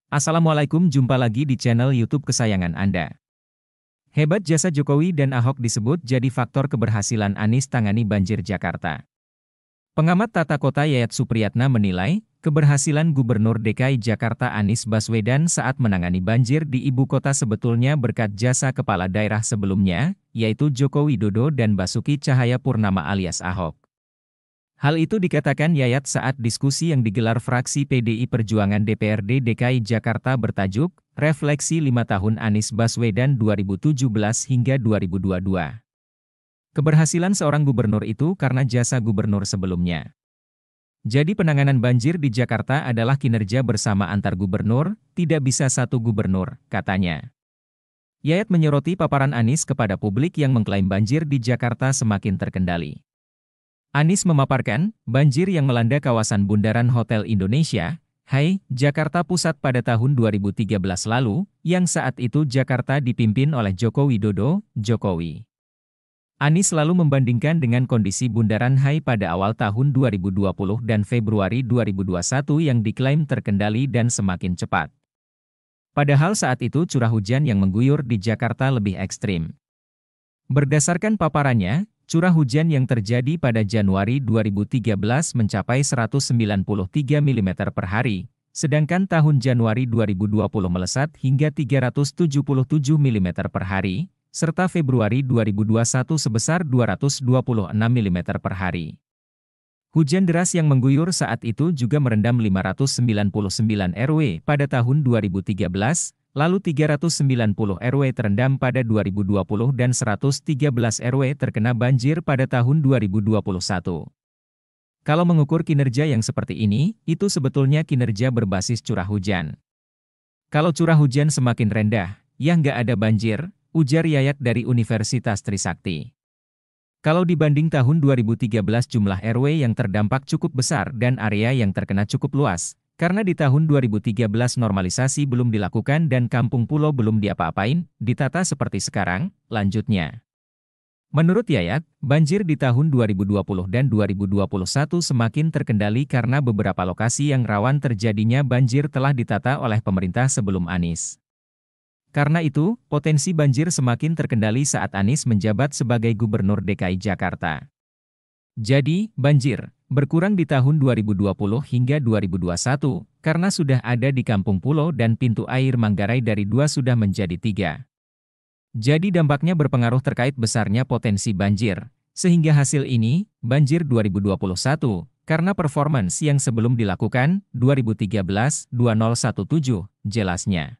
Assalamualaikum, jumpa lagi di channel YouTube kesayangan Anda. Hebat jasa Jokowi dan Ahok disebut jadi faktor keberhasilan Anies tangani banjir Jakarta. Pengamat tata kota Yayat Supriyatna menilai, keberhasilan Gubernur DKI Jakarta Anies Baswedan saat menangani banjir di ibu kota sebetulnya berkat jasa kepala daerah sebelumnya, yaitu Joko Widodo dan Basuki Cahayapurnama alias Ahok. Hal itu dikatakan Yayat saat diskusi yang digelar fraksi PDI Perjuangan DPRD DKI Jakarta bertajuk, Refleksi 5 Tahun Anies Baswedan 2017 hingga 2022. Keberhasilan seorang gubernur itu karena jasa gubernur sebelumnya. Jadi penanganan banjir di Jakarta adalah kinerja bersama antar gubernur, tidak bisa satu gubernur, katanya. Yayat menyoroti paparan Anies kepada publik yang mengklaim banjir di Jakarta semakin terkendali. Anies memaparkan, banjir yang melanda kawasan Bundaran Hotel Indonesia, Hai, Jakarta Pusat pada tahun 2013 lalu, yang saat itu Jakarta dipimpin oleh Joko Widodo, Jokowi. Anies lalu membandingkan dengan kondisi Bundaran Hai pada awal tahun 2020 dan Februari 2021 yang diklaim terkendali dan semakin cepat. Padahal saat itu curah hujan yang mengguyur di Jakarta lebih ekstrim. Berdasarkan paparannya, curah hujan yang terjadi pada Januari 2013 mencapai 193 mm per hari, sedangkan tahun Januari 2020 melesat hingga 377 mm per hari, serta Februari 2021 sebesar 226 mm per hari. Hujan deras yang mengguyur saat itu juga merendam 599 RW pada tahun 2013, lalu 390 RW terendam pada 2020 dan 113 RW terkena banjir pada tahun 2021. Kalau mengukur kinerja yang seperti ini, itu sebetulnya kinerja berbasis curah hujan. Kalau curah hujan semakin rendah, ya nggak ada banjir, ujar Yayat dari Universitas Trisakti. Kalau dibanding tahun 2013 jumlah RW yang terdampak cukup besar dan area yang terkena cukup luas, karena di tahun 2013 normalisasi belum dilakukan dan kampung pulau belum diapa-apain, ditata seperti sekarang, lanjutnya. Menurut Yayat, banjir di tahun 2020 dan 2021 semakin terkendali karena beberapa lokasi yang rawan terjadinya banjir telah ditata oleh pemerintah sebelum Anies. Karena itu, potensi banjir semakin terkendali saat Anies menjabat sebagai Gubernur DKI Jakarta. Jadi, banjir berkurang di tahun 2020 hingga 2021, karena sudah ada di Kampung Pulo dan pintu air Manggarai dari 2 sudah menjadi 3. Jadi dampaknya berpengaruh terkait besarnya potensi banjir, sehingga hasil ini, banjir 2021, karena performance yang sebelum dilakukan, 2013-2017, jelasnya.